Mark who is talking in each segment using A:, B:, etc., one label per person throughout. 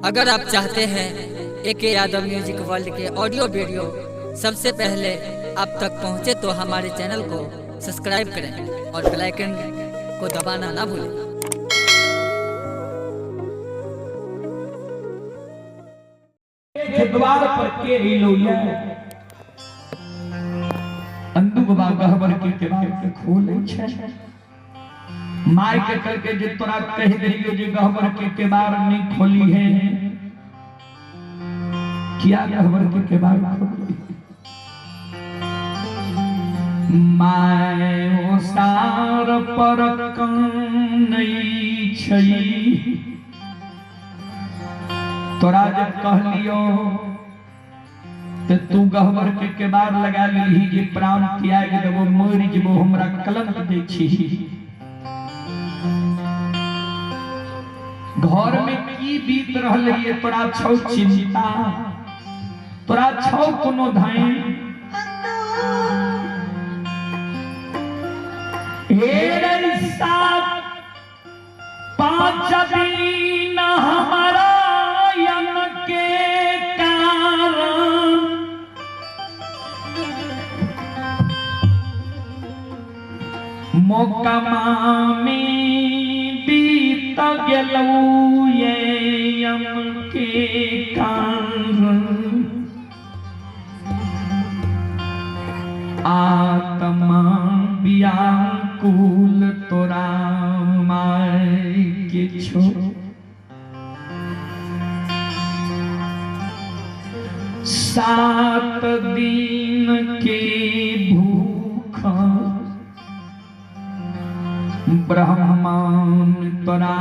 A: अगर आप चाहते हैं AK यादव म्यूजिक वर्ल्ड के ऑडियो वीडियो सबसे पहले आप तक पहुंचे तो हमारे चैनल को सब्सक्राइब करें और बेल आइकन को दबाना ना भूलें।
B: द्वार पर के लोया अंदु बाबा गहबर के बार के खोले छे मार के करके जे तोरा कह दियो जे गहबर के बार नहीं खोली है, किया गहबर के बार खोली माय ओ सार पर नहीं छई तोरा जब कह लियो तो तू गहबर के बार लगा ली जे प्राण त्याग देबो मोर जबो हमरा कलंक दै छी। घर में की बीत रहल है तोरा छौ चिंता तोरा छौ कोनो धाई हे साथ पांच दिन हमारा यम के कारण मोकमा में बीत गेलौ ये यम के कारण आत्मा व्याकुल तोरा माय के छो सात दिन के भूखा ब्रह्मांड तोरा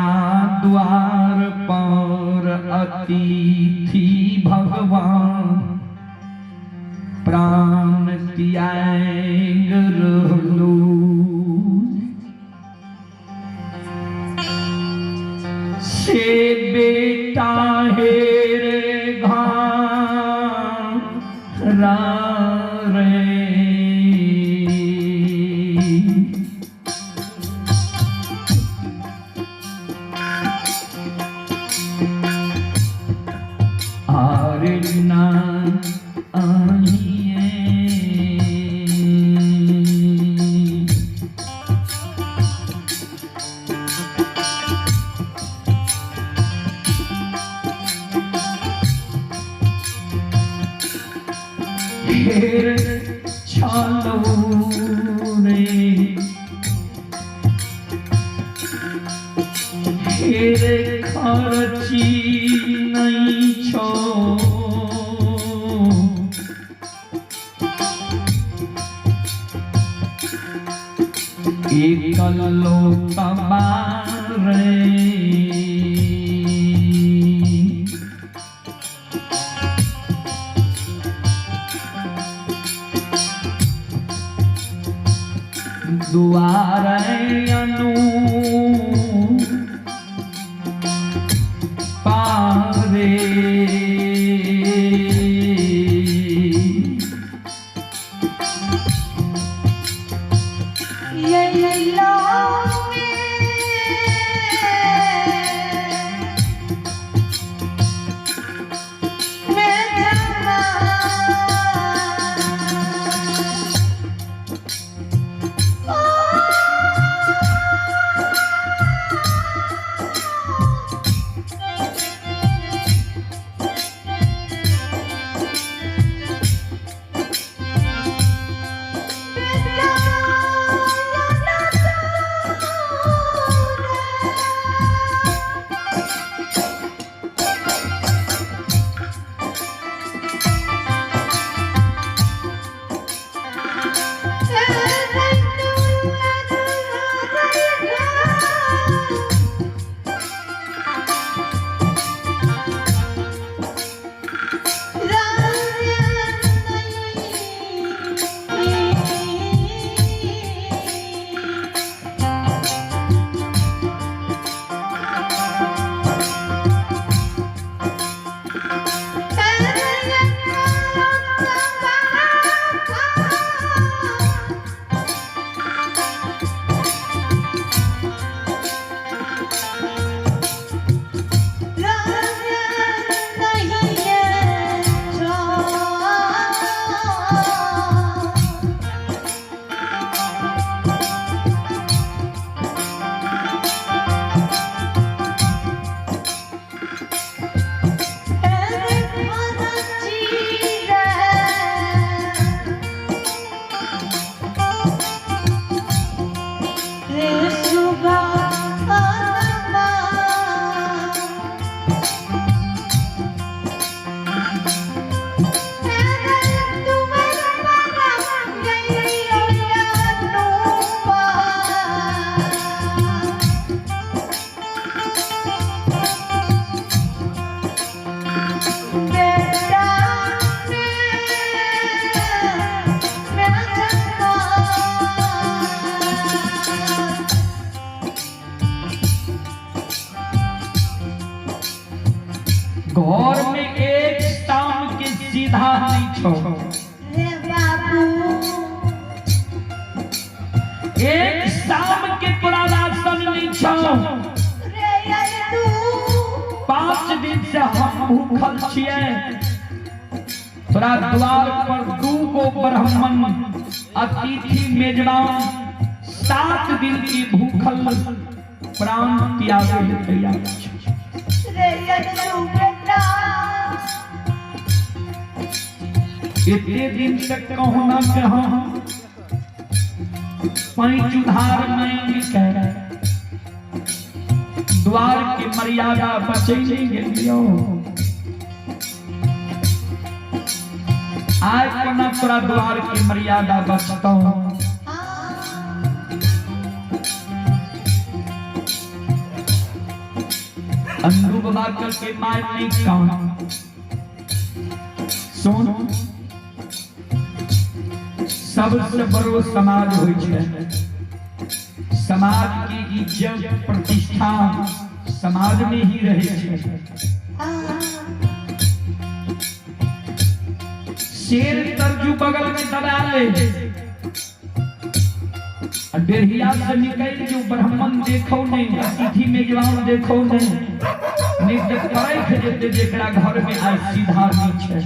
B: द्वार पर अतिथि भगवान प्राण त्याग रहलू से बेटा हे रे घारा रे चलो रे खर्ची नहीं छो एक लोक बारे दुआरे अनु पारे घर में एक शाम के सीधा नहीं छो
C: रे बाबू
B: एक शाम के तोरा राशन नहीं छो
C: रे यदू
B: 5 दिन से हम भूखल छिए तोरा द्वार पर 2 गो ब्राह्मण अतिथि मेजबान 7 दिन की भूखल प्राण त्यागे ले तैयार छै
C: रे यदू बेटा
B: इतने दिन तक कहूँ न कहूँ पैंच उधार मांग के द्वार की मर्यादा बचे गेलियो आज कोना तोरा द्वार की मर्यादा बचतो अंधु बाबा के माय नहीं कान सुन सबसे बड़ो समाज होय छै समाज की इज्जत प्रतिष्ठा समाज में ही रहे छै शेर तरजू बगल में दबा ले डेढ़िया से निकल जो ब्राह्मण देखो नहीं अतिथि मेजबान देखो नहीं तो परख जेते जेकरा घर में आज सीधा नहीं छै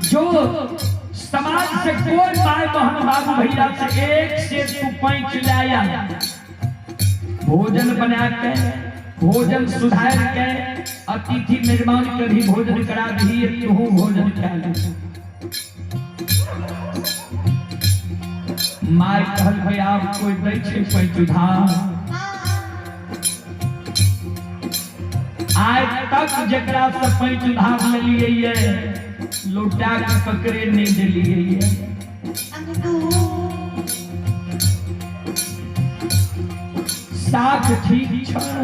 B: जो समाज से कोई माय बहन बाबू भैया से एक से तू पैंच लाया भोजन बना के भोजन सुधार के अतिथि मेजबान के भी भोजन करा दी तू भोजन खा ले माय कहल भाई आप कोई दै छै पैंच उधार आज तक जेकरा से पैंच उधार लेलिए ये लौटा के पकड़े नहीं दिलिए साथ ठीक छै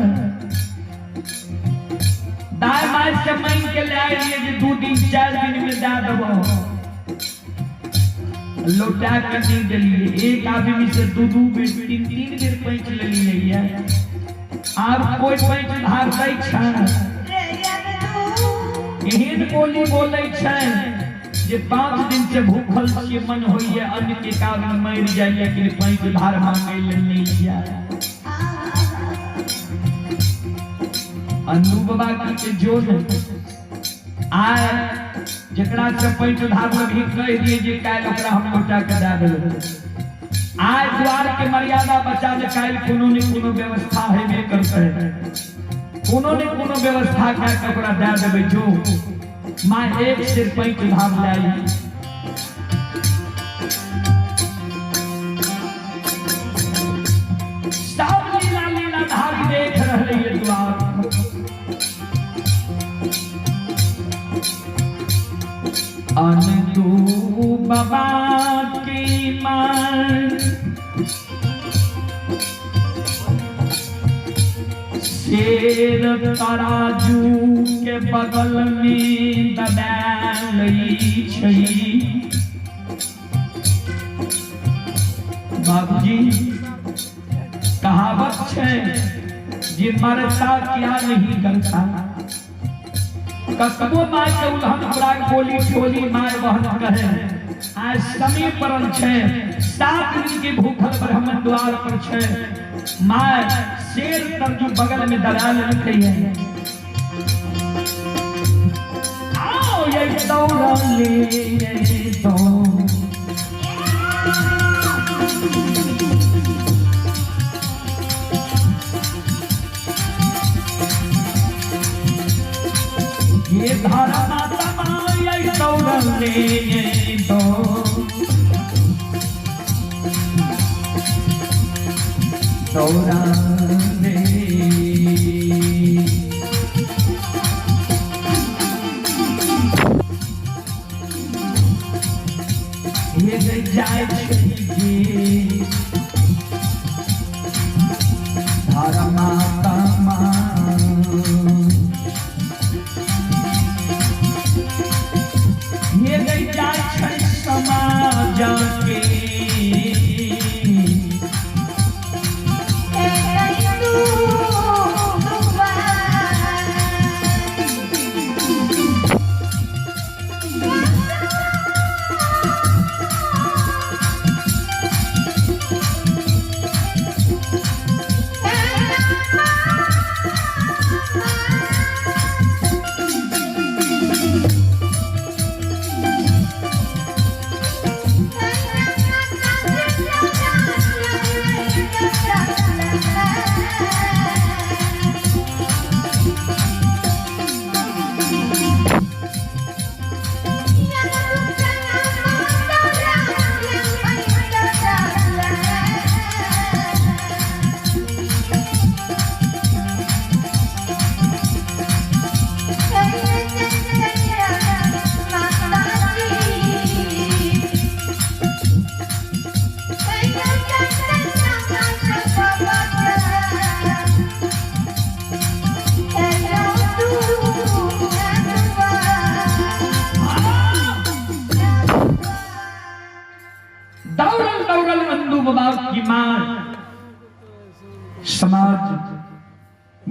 B: दाय माय से मांग के ले आइए जे 2 दिन 4 दिन में दे देबो लौटा के नहीं दिलिए एक आदमी से 2 बेर 3 बेर पैंच लेलिए और कोई पैंच उधार दै छै एहन बोली बोले छै जे 5 दिन से भूखल छिए मन होइए अन्न के कारण मर जाइए लेकिन पैंच उधार मांगे ले नहीं जाए अंधु बाबा की जोर आय जेकरा से पैंच उधार में भी कह दिए जे काल ओकरा हम लौटा के दे देबै आय द्वार के मर्यादा बचा ले काल कोनो ने कोनो व्यवस्था हेबे करतै कोनो ने कोनो व्यवस्था कऽ के ओकरा दे देबै जो मां एक सिर पैंच उधार लाई सब लीला लीला धारी देख रहले ये द्वार अंधु बाबा की मां शेर तराजू के बगल में दबा लई छै बाबूजी कहावत छै जे मरता क्या नहीं करता कतबो माय के उल्हन प्राग बोली ठोली माय बहन कहे आज समय परल छै 7 दिन के भूखल ब्राह्मण द्वार पर छै माय शेर तरजू बगल में दलाल रखी है आओ ये दौड़ा ले तो ये धारा माता माया दौड़ा ले तो दौड़ा ले ये जाए धारा माता ये जाए समाज के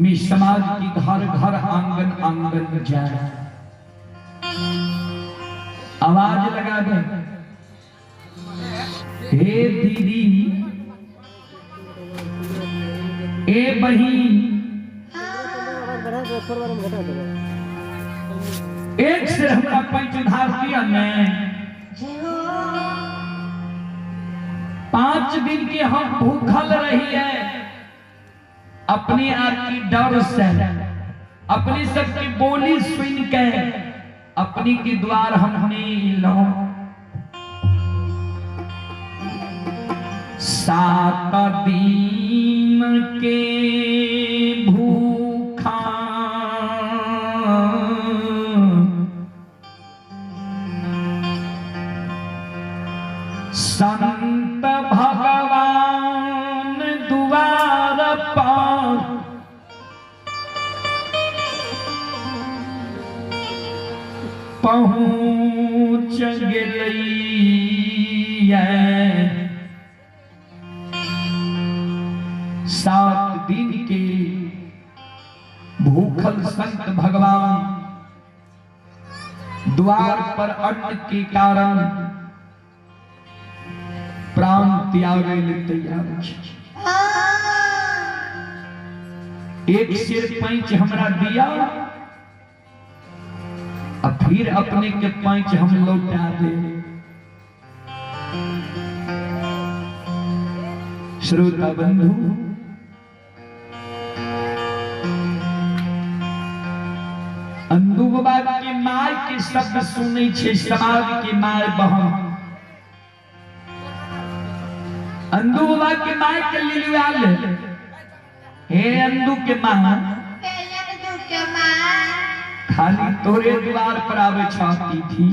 B: में समाज की घर घर आंगन आंगन जाए। आवाज लगा दे, हे दीदी, ए बहन, एक से हमरा पंच उधार दिया ने। 5 दिन के हम भूखल रही है अपने आप की डर से, अपनी सबकी बोली सुन के अपनी के द्वार हमने लो। 7 दिन के भूखा संत भगवान द्वार पर पहुँच गई। 7 दिन के भूखल संत भगवान द्वार पर अन्न के कारण प्राण त्यागे ले तैयार। एक सिर पैंच हमरा दिया और फिर अपने के पैंच हम लौटा दे। श्रोता बंधु, अंदुबा के माय के शब्द सुनै छे समाज के माय बहन। अंदुबा के माय के लिलुआल, हे अंदु के माँ, खाली तोरे द्वार पर आवे छाती थी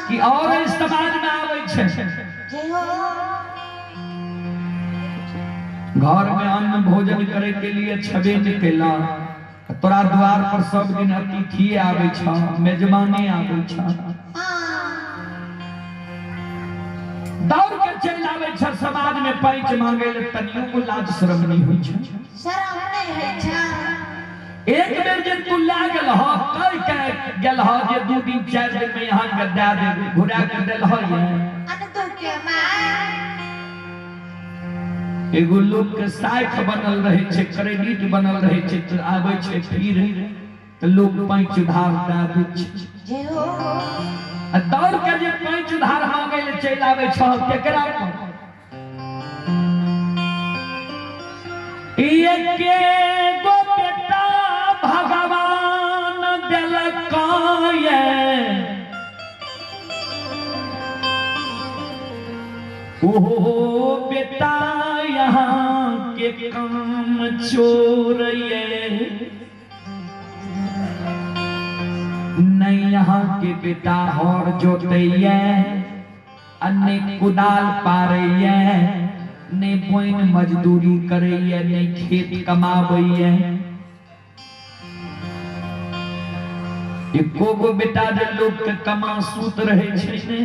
B: कि और इस समाज में आवे छे। घर में अन्न भोजन करे के लिए छबे निकला, तोरा द्वार पर सब दिन अतिथि आवे छा, मेजबानी आवे छा। दौड़ के चल आवे छा समाज में पैंच मांगे ले, तनियो को लाज शर्म नहीं होई छा।
C: शर्म नहीं है छा।
B: एक बेर जे तू लागल ह, कह के गेल ह जे 2 दिन 4 दिन में यहाँ के दे दे, घुरा के देल ह ये।
C: अनदु के मां
B: एगो लोग के साख बनल रहे छे, क्रेडिट बनल रहे छे, तो आवे छे फिर तो लोग पैंच उधार दे दे छे।
C: जे हो
B: दौड़ के जे पैंच उधार मांगे ले चल आवे छ, केकरा पर? एके गो बेटा भगवान देलकाये, ओहो बेटा यहाँ के काम चोरये, नहीं यहाँ के बेटा हर जोतैये, अन्य कुदाल पारैये, ने बोइन मजदूरी करैये, ने खेत कमावैये। एको गो बेटा जे लोग के कमा सूत रहे छे ने,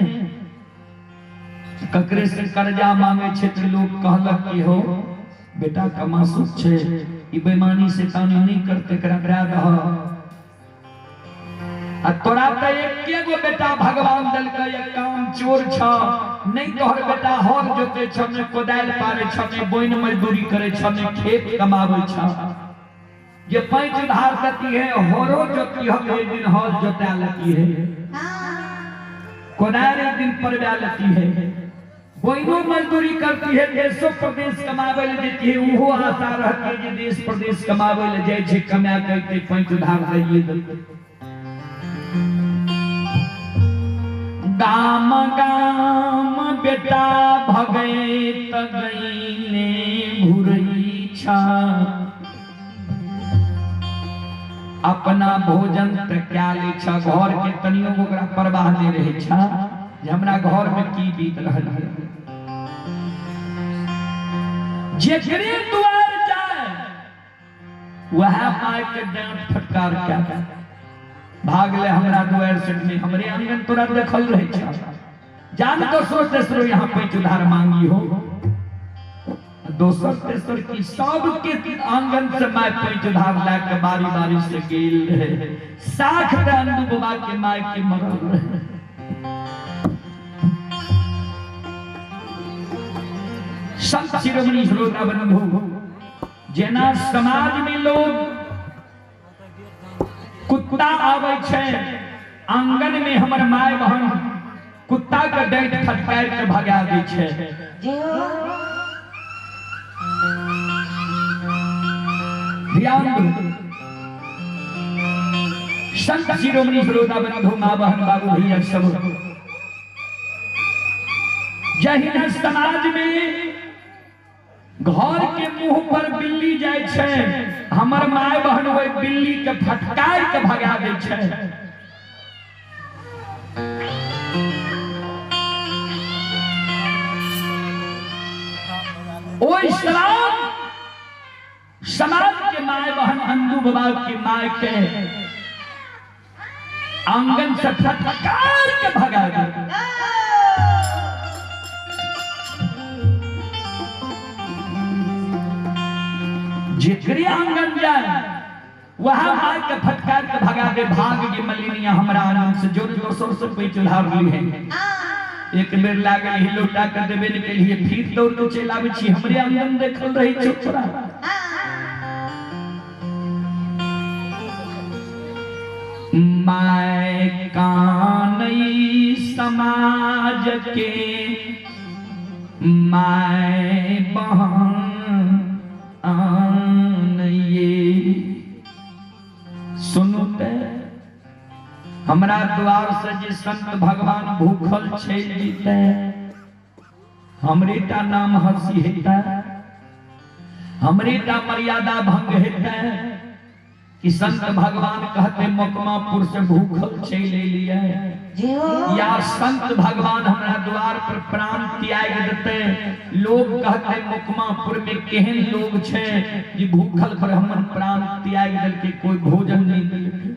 B: ककरे से कर्जा मांगे छे तो लोग कहलक कि हो बेटा कमा सूत छे, ई बेईमानी से कानूनी नहीं करते, करा रह। तोरा तो एके गो बेटा भगवान दल का एक काम चोर छ, नहीं तोहर बेटा हर जोते छ, ने कोदाल पारे छ, ने बोइन मजदूरी करे छ, ने खेत कमावे छ। ये पैंच उधार देती है, हरो जोती है, एक दिन हल जोता लेती है, कोदाल एक दिन परवा लेती है, बोइनो मजदूरी करती है, देशों प्रदेश कमावे ले देती है। उहो आशा रहती है जे देश प्रदेश कमावे ले जाय छे, कमा के पैंच उधार दैये। गाम गाम बेटा भगै त गईने भुरई छा, अपना भोजन त क्या ले छा, घर के तनियो ओकरा परवाह नहीं रहे छा जे हमरा घर में की बीत रहल है। जेकरे द्वार जाए वह माय के डांट फटकार क्या भाग ले, हमरा द्वार से नहीं, हमरे आंगन तोरा देखल रहे छा। जान तो सोच यहाँ पैंच उधार मांगी हो, दोसर तेसर की सबके आंगन से माय पैंच धार ला के बारी बारी से गेल रहे। साख पे अंदू बाबा के माय के मरल रहे। संत शिरोमणि श्रोता बंधु, जेना समाज में लोग कुत्ता आवे छे आंगन में, हमर माय बहन कुत्ता के डांट फटकार के भगा दै छे। ध्यान दो, संत शिरोमणि श्रोता बंधु, माँ बहन बाबू भैया सब, जहिना समाज में घर के मुंह पर बिल्ली जाय छे, हमर माय बहन ओइ बिल्ली के फटकार के भगा दै छे। ओइ सलाम समाज के माय बहन अंदू बाबा की माय के आंगन से फटकार के भगा दे। जिकरी आंगन जाए वहां माय के फटकार के भगा दे। भाग के मलिनिया हमरा आनंद से जोर जोर से रुपये चढ़ाव ली है। एक बेर लागल ही लोटा कर देवे के लिए फिर दौड़ के चल आवे छी। हमरे आंगन देखल रही छोकरा, माय कानई समाज के माय बहन सुनते हमरा द्वार से जे संत भगवान भूखल छे जीते, हमरे ता नाम हंसी हेता, हमरे ता मर्यादा भंग हेता कि संत भगवान कहते मकमापुर से भूखल छे ले लिया, या संत भगवान हमरा द्वार पर प्राण त्याग देते। लोग कहते मकमापुर में केहन लोग छे कि भूखल ब्राह्मण प्राण त्याग दल के कोई भोजन नहीं देलके।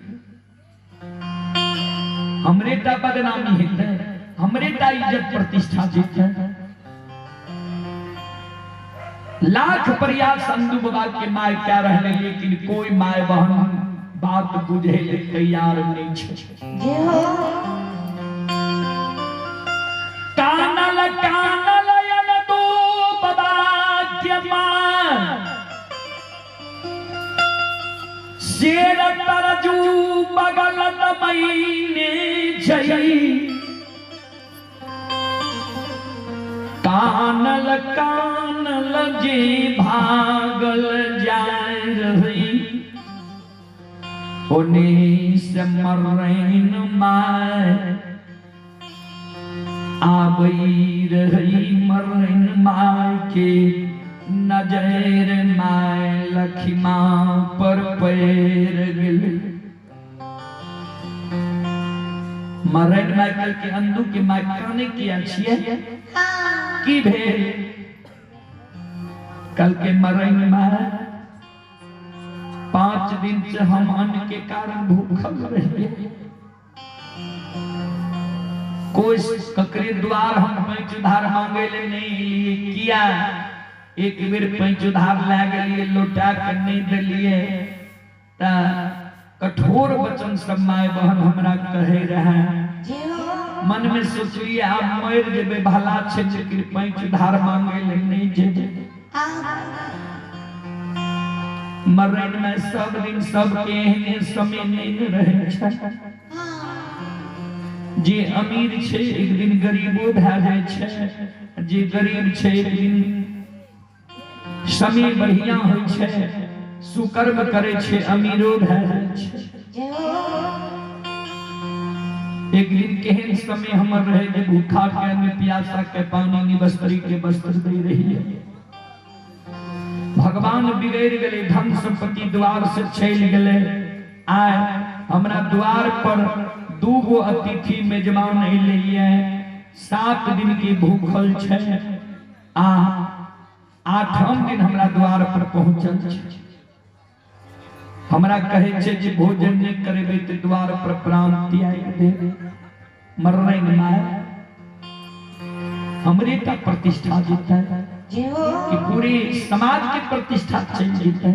B: हमरे ता बदनामी हेते, हमरे ता इज्जत प्रतिष्ठा जीते। लाख प्रयास अंदू बाबा के माय क्या रहले, लेकिन कोई माय बहन बात बुझे ले तैयार नहीं छे। कानल कानल अंदू बाबा के माय शेर तरजू बगल दमईने जई। कानल कानल जे भागल जाय रही, ओने से मरैन माय आबई रही। मरैन माय के नजर माय लखिमा पर पैर गेल। मरैन माय कल के अंदू के माय काने किया छिए की भेल। कल के मरैन माय 5 दिन से हम अन्न के कारण भूखल रहिए। कोई ककरे द्वार हम पैंच उधार मांगे ले नहीं लिए किया। एक बेर पैंच उधार ला गलिए, लोटा के नहीं दिलिए ता कठोर वचन सब माय बहन हमरा कहे रहे। मन में सोचलिए आप मर जेबे भला छे, लेकिन पैंच उधार मांगे ले नहीं जेबे। मरैन में सब दिन सबके एहने समय नहीं रहे छे। जे अमीर छे एक दिन गरीबो भए जाय छे, जे गरीब छे एक दिन समय बढ़िया होय छे, सुकर्म करे छे अमीरो भए जाय छे। एक दिन केहन समय हमर रहे जे भूखा के अन्न प्यासा के पानी निवस्त्री के वस्त्र दे रही है। भगवान बिगड़ गए, धन संपत्ति द्वार से चल गए। आय हमरा द्वार पर 2 गो अतिथि मेजबान अइले। 7 दिन के भूखल छे, 8वां दिन हमरा द्वार पर पहुंचल छे। हमरा कहे छे जे भोजन नहीं करेबे तो द्वार पर प्राण त्याग देबे। मरने माय हमरे का प्रतिष्ठा जीता है।
C: जीव
B: कि पूरी समाज की प्रतिष्ठा चल जीते।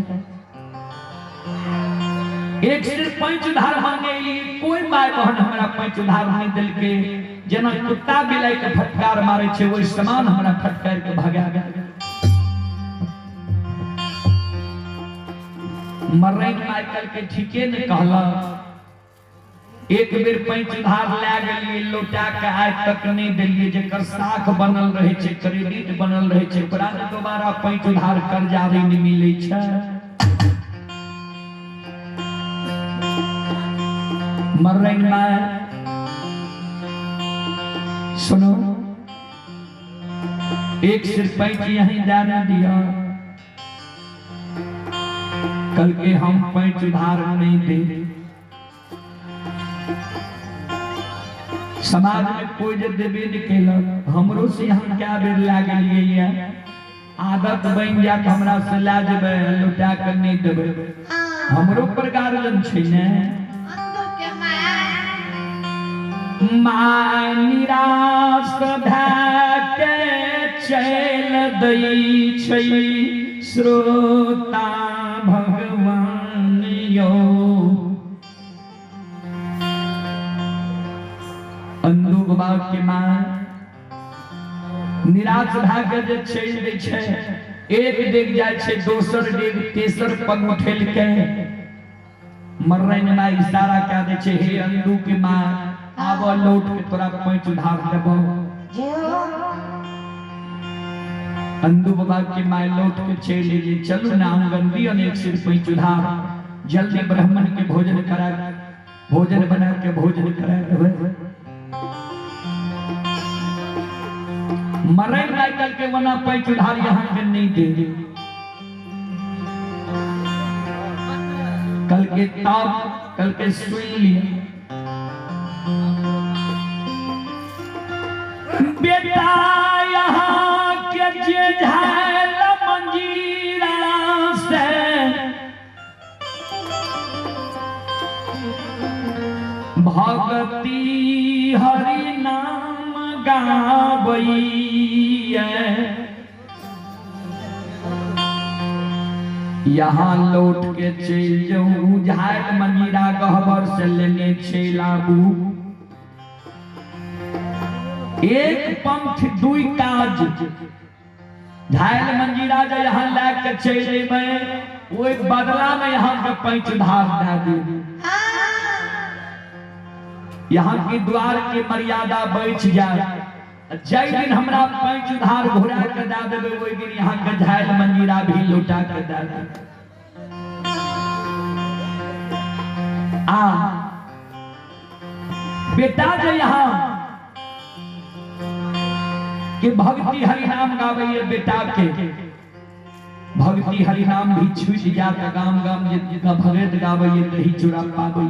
B: एक सिर्फ पैंच उधार मांगे कोई माय बहन हमारा पैंच उधार नहीं दिल के जना कुत्ता बिलाई के फटकार मारे छे वही समान हमारा फटकार के भागा गया। मर्रैन माइकल के ठीके ने कहला एक बेर पैंच उधार ले गेलिए लौटा के आज तक नहीं दिलिए जेकर साख बनल रहे छे क्रेडिट बनल रहे छे ओकरा ने दोबारा पैंच उधार कर्जा नहीं मिले छे। मर्रैन माय सुनो एक सिर्फ पैंच यहीं जाने दिया कल के हम पैंच उधार नहीं दे। समाज में कोई जे देवे निकलक हमरो से हम क्या बेर लाग लिए आदत बन जा हमरा से ला देबे लुटा कर नहीं देबे हमरो पर गार्जियन छै ने
C: अंधो के माय
B: माय निराश धके चल दई छै श्रोता भगवान यो। अंधो बाबा के मां निराश भागे जे चल दै छै एक डेग जाय छै दोसर डेग तेसर पग उठेल के मर्रैन मां इशारा कऽ दै छै हे अंधो के मां आब लौट के तोरा पैंच उधार देबो। अंधो बाबा के मां लौट के चल जे चलू ना आंगन दियो ने एक सिर पैंच उधार जल्दी ब्राह्मण के भोजन करा भोजन बना के भोजन करा देबे। मर्रैन माइकल के वना पैंच उधार यहाँ के नहीं दे कल के ताप कल के सुन लिया बेटा यहाँ के जे झाल मंजीरा से भगती हरि नाम गावई यहाँ लौट के चल जाऊं झाल मंजीरा गहबर से लेने छे लागू एक पंथ दुई काज झाल मंजीरा जो यहाँ ला के चल जेबे ओई बदला में यहाँ के पैंच उधार दे दे यहाँ के द्वार के मर्यादा बैठ जाए जय दिन हमरा पैंच उधार घोड़ा के दे देबे ओई दिन यहाँ के झाल मंजीरा भी लौटा के दे देबे। आ बेटा जो यहाँ कि भक्ति हरि नाम गावे बेटा के भक्ति हरि नाम भी छूट जात गाम गाम जितना भगत गावे दही चूड़ा पावे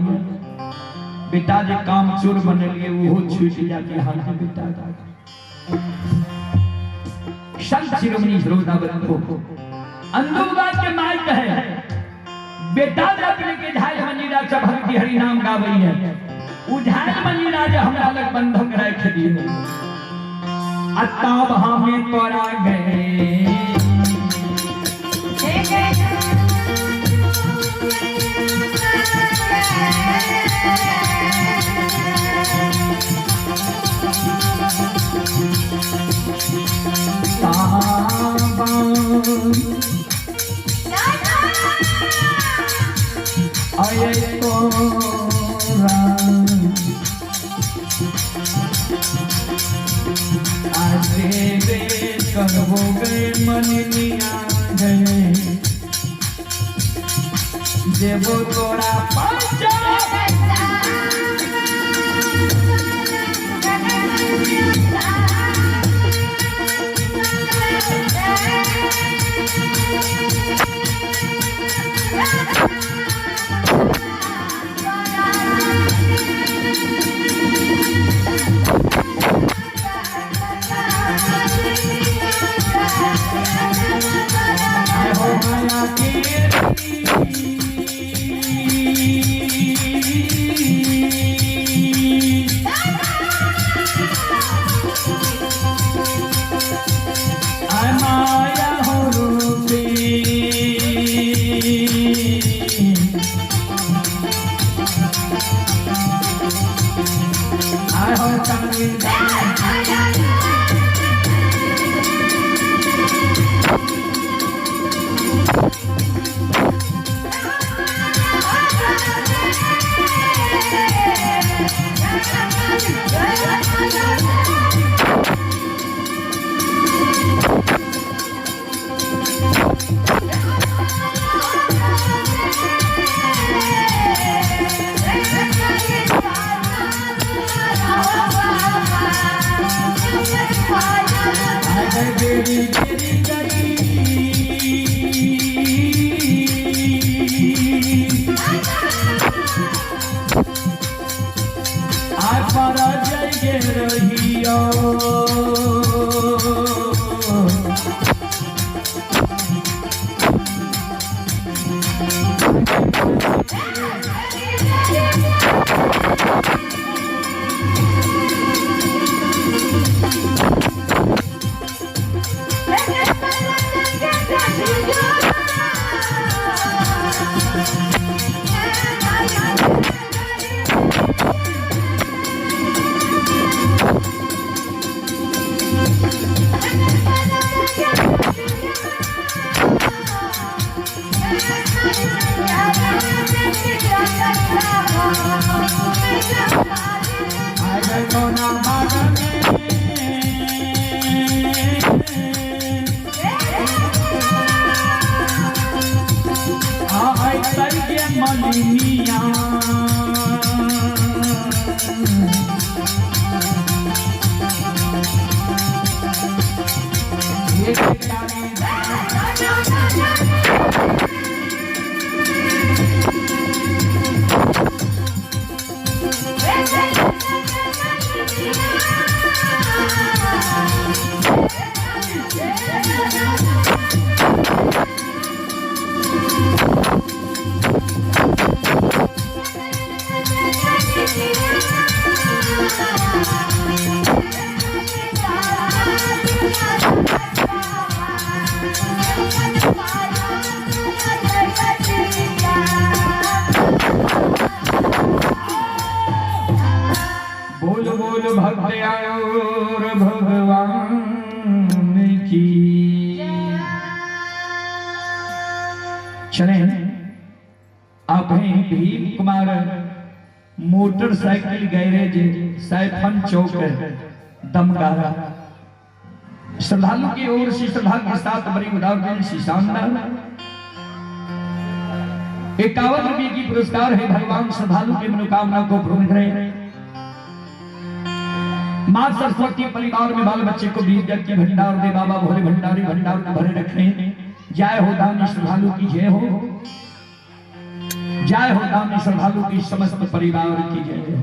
B: बेटा जे काम चोर बनलिए वो छूट जात यहाँ के बेटा संत शिरोमणि श्रोतावृंद को अंधोबा के माई कहे बेटा जे अपने के झाल मंजीरा से भक्ति हरि नाम गावे उ झाल मंजीरा जे हमरा लग बंधक रख दिए अताब हमें तोरा गए हो गए मननिया गए देवो तोरा पाचा I'm हो काली मोटरसाइकिल गैरेज सैफन चौक दमगारा श्रद्धालु की ओर से श्रद्धा के साथ बड़ी उदार शानदार 51 रुपये की पुरस्कार है। भगवान श्रद्धालु की मनोकामना को पूर्ण करे। मां सरस्वती परिवार में बाल बच्चे को विद्या की भंडार दे। बाबा भोले भंडारी भंडार को भरे रखे। जय हो दानी श्रद्धालु की जय हो। जय हो दानी श्रद्धालु की समस्त परिवार की जय हो।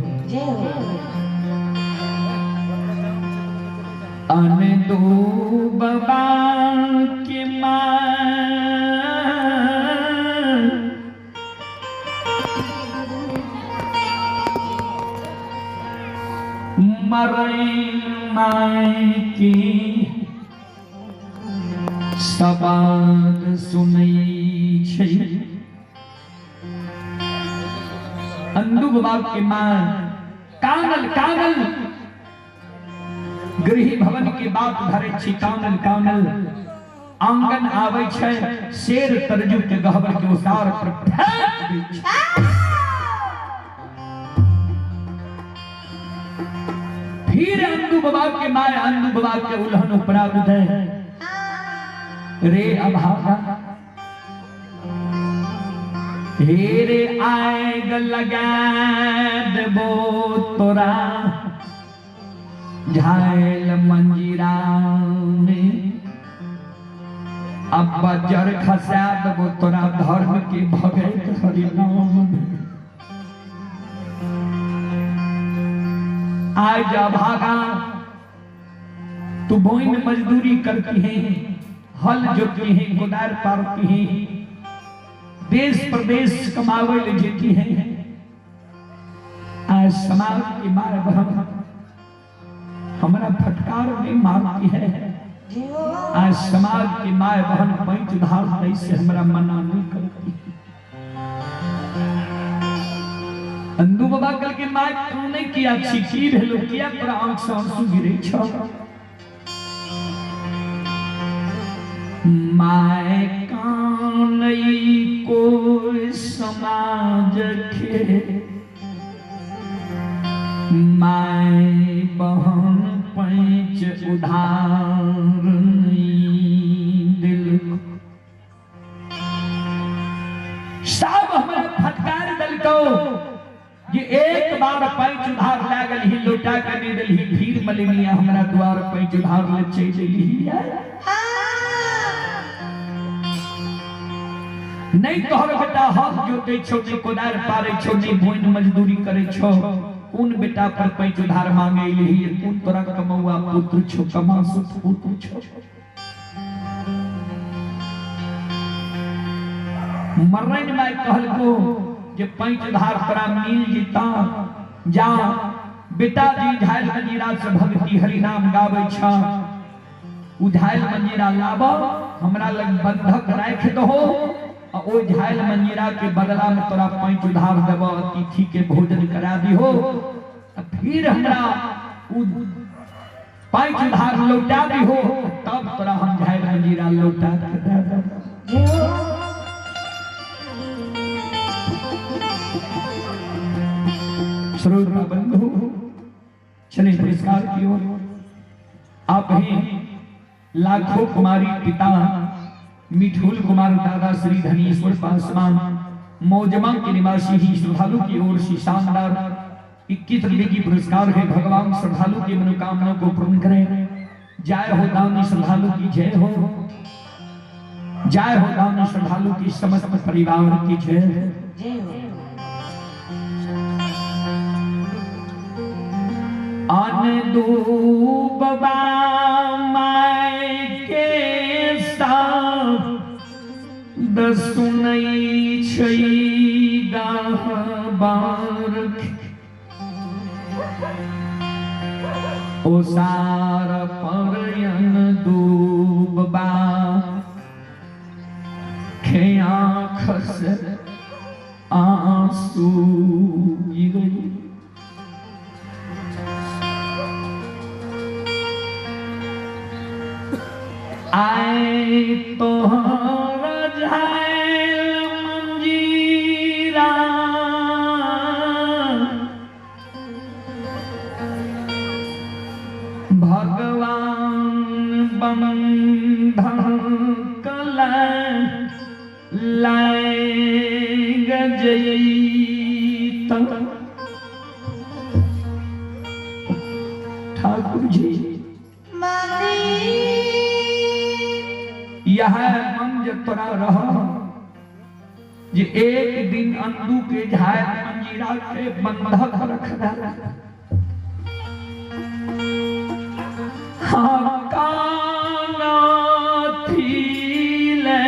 B: आने दो बाबा की मां मरे माई की सबाद सुनई छै। अंधु बाबा के मां कानल कानल गृह भवन के बात धरे छी। कानल कानल आंगन आवे छै। शेर तरजू के गहबर के उसार पर फेंक दै छै। फिर अंधु बाबा के माय अंधु बाबा के उल्हन उपराध है। रे अभागा हेरे आग लगा देबो तोरा झायल मंजीरा में। अब बजर खसा देबो तोरा धर्म के भगत हरि नाम में। आज अभागा तू बोई में मजदूरी करती है। हल जोती है कुदार पारती है। देश प्रदेश कमावे ले जेती है। आज समाज की मार बहन हमारा फटकार में मारती है। आज समाज की माय बहन पैंच धार से हमारा मना नहीं करती। अंधु बाबा कल के माय तू नहीं किया छिकी भेलो किया तोरा आंख से आंसू गिरै छ माय कानई कोई समाज के माय बहन पैंच उधार दिल सब हमरा फटकार दिलको जे एक बार पैंच उधार लागल ही लौटा के दे दिल ही फिर मलिनिया हमरा द्वार पैंच उधार ले चली नहीं तोहर बेटा हाथ जोते छो ने कोदार पारे छो ने बोइन मजदूरी करे छो कौन बेटा पर पैंच उधार मांगे लेही कौन तोरा कमौआ पुत्र छो कमा सुत पुत्र छो मरन में कहल को जे पैंच उधार तोरा मिल जीता जा बेटा जी झाइल मंजीरा से भक्ति हरि नाम गावे छ उझाइल मंजीरा लाबो हमरा लग बंधक राख दहो ओ झाइल मंजीरा के बदला में तोरा पैंच उधार देबो अतिथि के भोजन करा दिहो फिर हमरा उ पैंच उधार लौटा दिहो तब तोरा हम झाइल मंजीरा लौटा के देबो श्रोता बंधु चले पुरस्कार की ओर आप ही लाखों कुमारी पिता मिठुल कुमार दादा श्री धनीश्वर पासवान मौजमा के निवासी ही श्रद्धालु की ओर से शानदार 21 रुपए की पुरस्कार है भगवान श्रद्धालु की मनोकामना को पूर्ण करें जय हो दानी श्रद्धालु की जय हो जय हो दानी श्रद्धालु की समस्त परिवार की जय आन दो बाबा माय के साथ दसुनई छई गाह बार ओ सार परयन दूबा खे आँख से आंसू गिरे आए तोहर झाइल मंजीरा भगवान बंधन लाए गजई ठाकुर जी यह मन जे तोरा रह जे एक दिन अंदू के झाइल मंजीरा के बंधक रख दे हाँ काना थी ले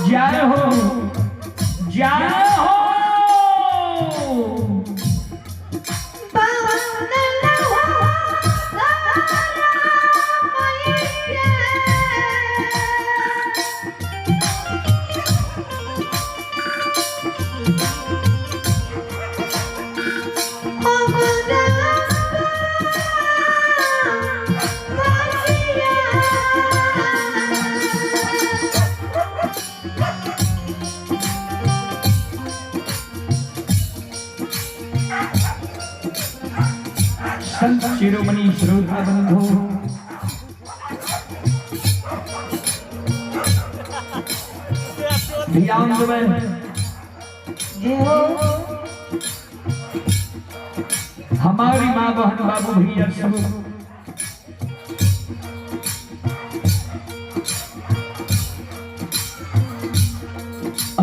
B: जय हो जय हो संत शिरोमणि श्रोता बंधु ध्यान देवे हमारी माँ बहन बाबू भैया सब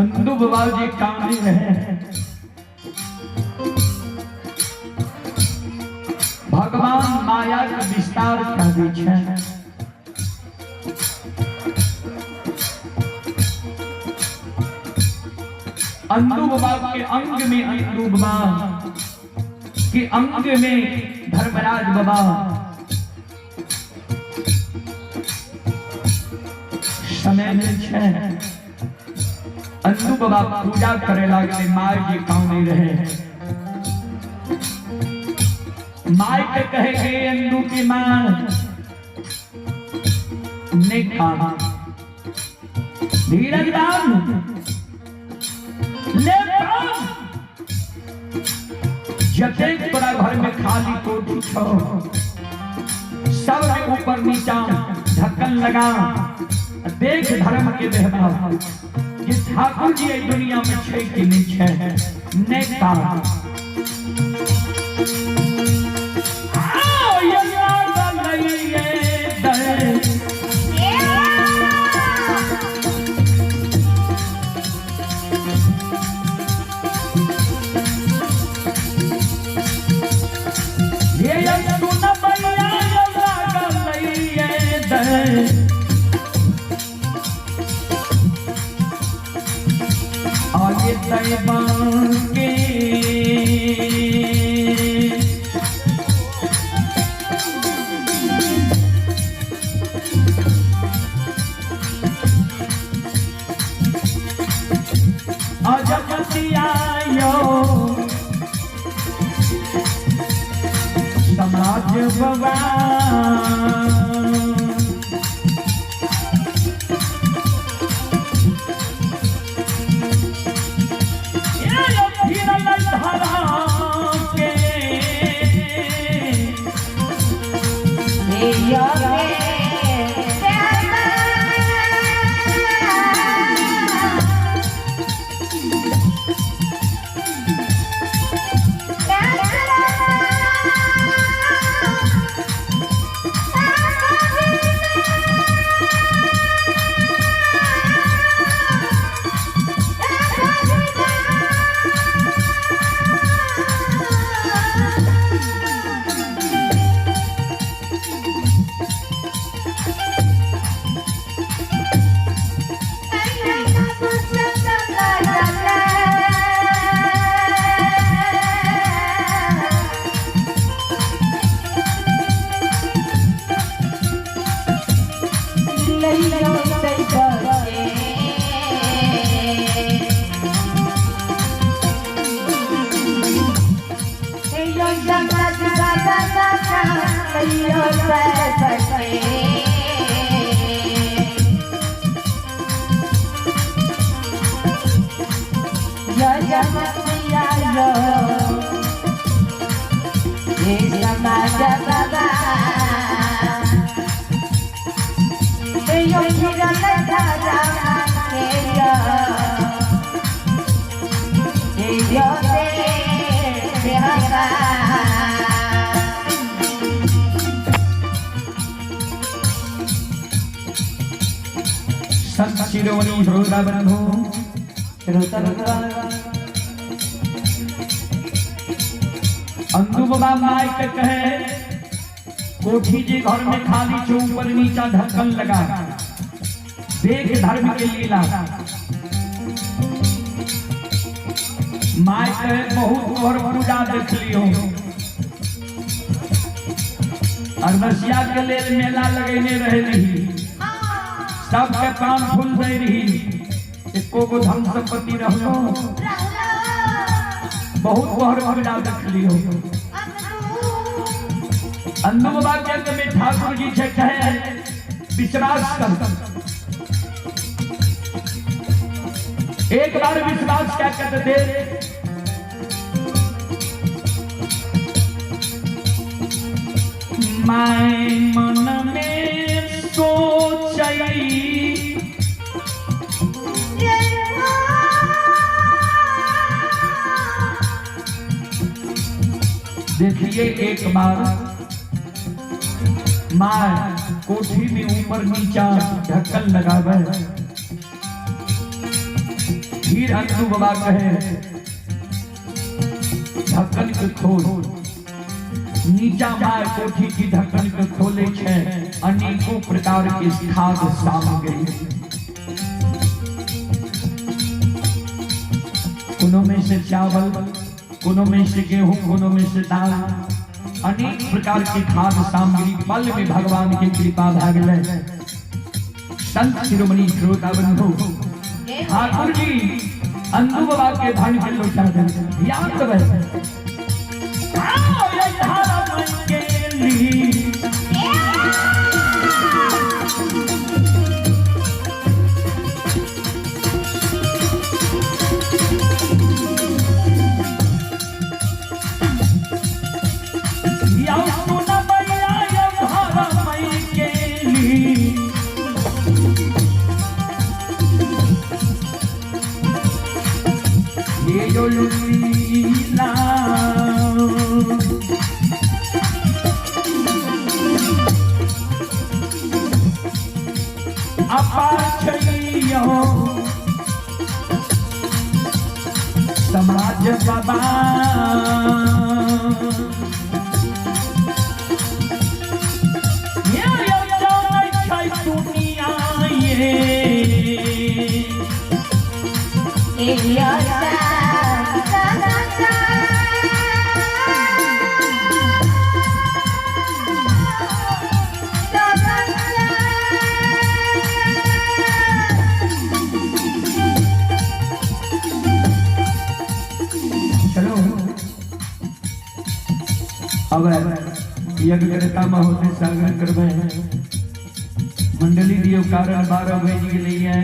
B: अंधु बाबा जी कामनी रहे भगवान माया के विस्तार का बीच है अंधु बाबा के अंग में अंधु बाबा के अंग में धर्मराज बाबा समय में छे अंधु बाबा पूजा करे लागले माय जी कामनी रहे माय के कहे गए अंधु की मां ने कहा धीरज दान ले जतेक बड़ा घर में खाली कोठी छो सब ऊपर नीचा ढक्कन लगा देख धर्म के देहबा जिस ठाकुर जी इस दुनिया में छे कि नहीं छे ने कहा आगे तैबान के आयो समाज बाबा
C: Yeah. यो फिरल धारा के यो दे हवा
B: संत शिरोमणि श्रोता बंधु अंधु बाबा माई के कहे कोठी जी घर में खाली छो ऊपर नीचा ढक्कन लगा देख धर्म के लीला माई कहे बहुत तोहर पूजा देख लियो अरबसिया के लेल मेला लगेने रहे रही सबके कान फूल दे रही एको गो धन संपत्ति रहलो बहुत तोहर पूजा देख लियो अन्नू बाबा के अंत में ठाकुर जी से कहे विश्वास कर एक बार विश्वास क्या करते थे मैं मन में सोचई देखिए एक बार माँ कोठी में ऊपर नीचा ढक्कन लगावे फिर अन्नू बाबा कहे ढक्कन के खोल नीचा माँ कोठी की ढक्कन के खोले छे अनेकों प्रकार के खाद्य सामग्री कोनों में से चावल कोनों में से गेहूं कोनों में से दाल अनेक प्रकार के खाद्य सामग्री पल में भगवान की कृपा भाग ले संत शिरोमणि श्रोता बंधु ठाकुर जी अन्नू बाबा के धन के लोटा दे याद रहे ये जो लीला अपाचयो समाज बाबा अब यज्ञ करता महोदय सागर करवे मंडली दियो कारण 12 भेज के लिए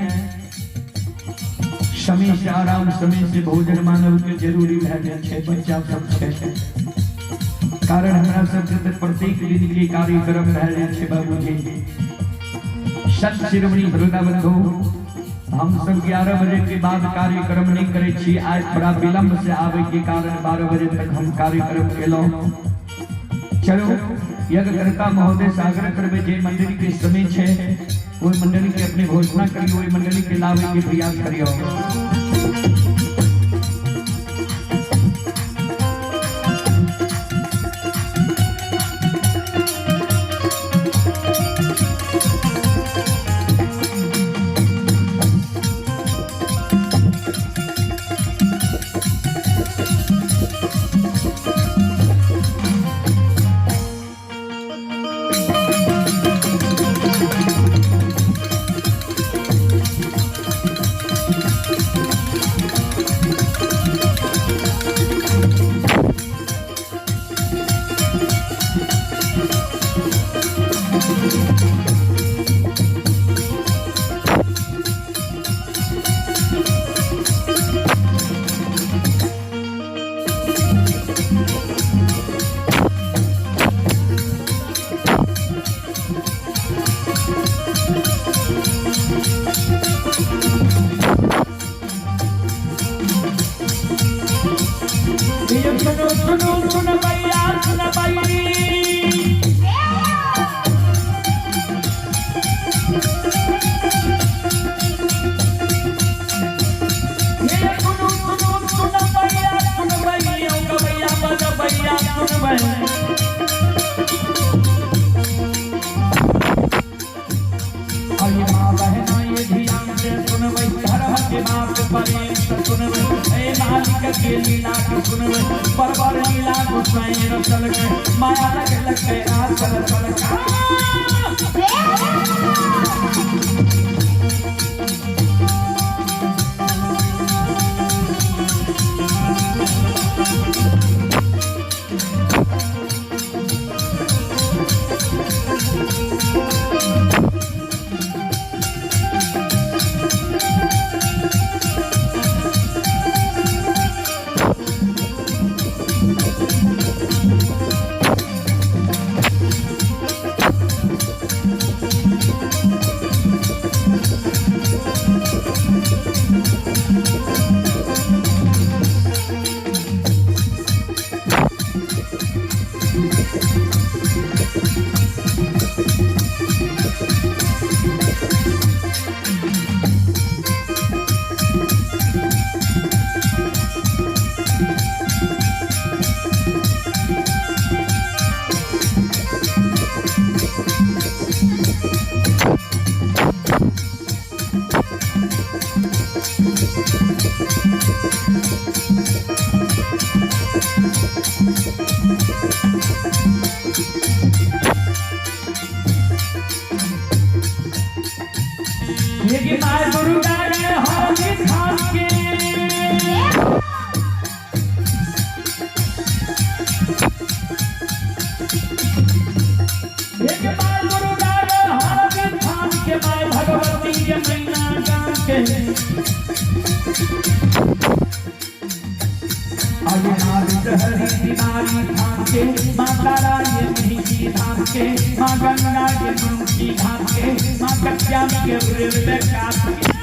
B: समय से आराम समय से भोजन मानव के जरूरी है छे बच्चा सब छे कारण हमरा सब के प्रत्येक दिन के कार्यक्रम है छे बाबूजी संत शिरोमणि श्रोता बंधु हम सब 11 बजे के बाद कार्यक्रम नहीं करे छी आज थोड़ा विलंब से आवे के कारण 12 बजे तक हम कार्यक्रम केलो चलो यज्ञ करता महोदय सागर करवे जे मंडली के समय छे कोई मंडली के अपने घोषणा करी कोई मंडली के लावे के प्रयास करियो परे सुनब ए मालिक के लीला को सुनब परवर लीला को स्वयं रचल के माया लग के आचल चल का लेकिन माय दुर्गा रे हरि खान के लेकिन माय दुर्गा रे हरि खान के माय भगवती के मैना गान के आगे नारी हरि नारी खान के माता रानी मेरी धाम के मां गंगा के मुंशी धाम के मां कत्याम के उर्वे काट के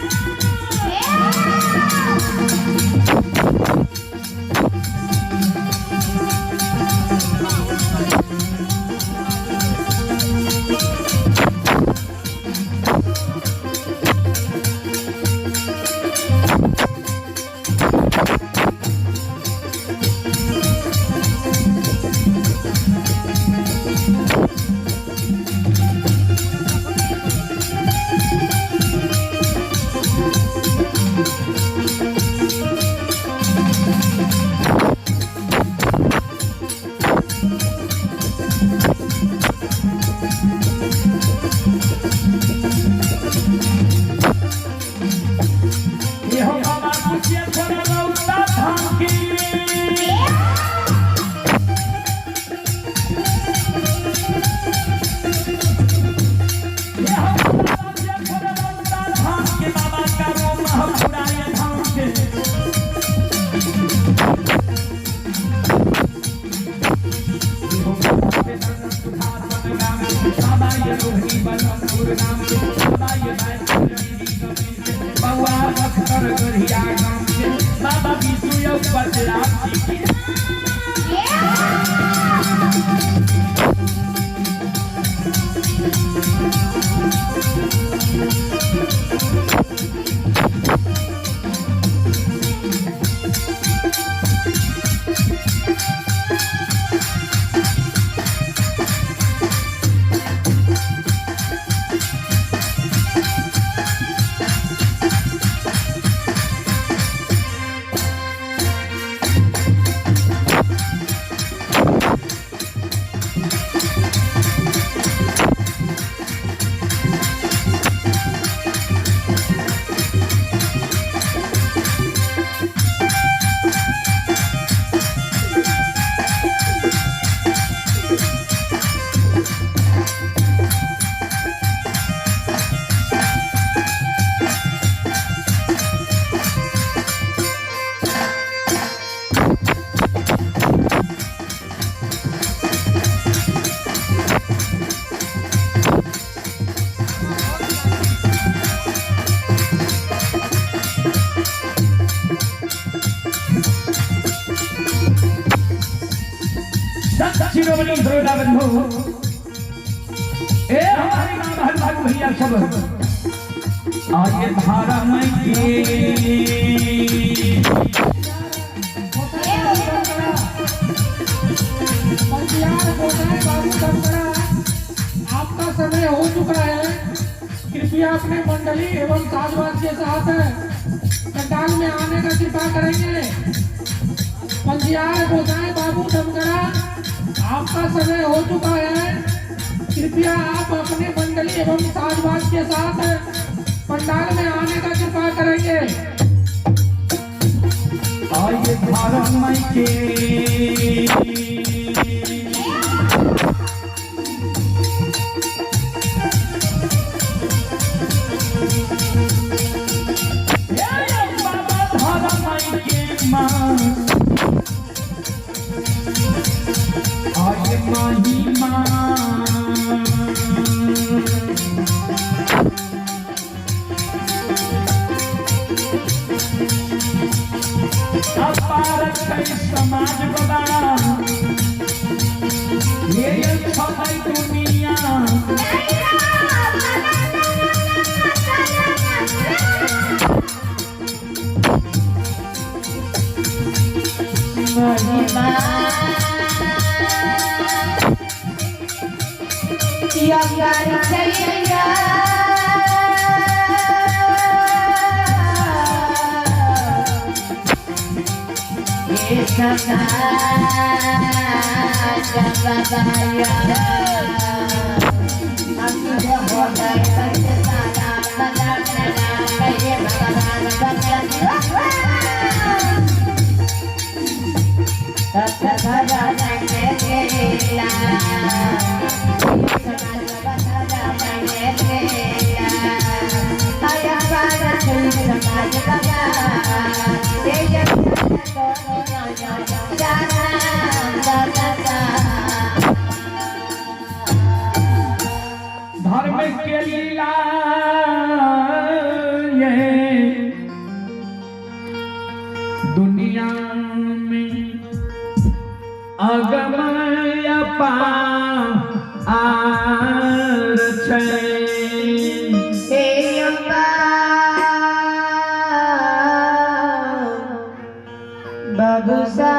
B: शिरोमणि श्रोता बंधु ए हमारे नाम हरभाग भैया सब आगे धारा में
D: आपका समय हो चुका है। कृपया अपने मंडली एवं साधुवाद के साथ पंडाल में आने का कृपा करेंगे। पंजियार गोसाई बाबू डमगरा, आपका समय हो चुका है। कृपया आप अपने मंडली एवं साजबाज के साथ पंडाल में आने का कृपा करेंगे।
B: आइए धर्म के आइए महिमा समाज बड़ा ये छपाई दुनिया
C: महिमा यार छैया ये सदा जगदाया हम हो गए सदा सदा सदा ये भगवान भगवान
B: धर्म के लीला ये दुनिया में अगमय पार छै
C: बाबू सा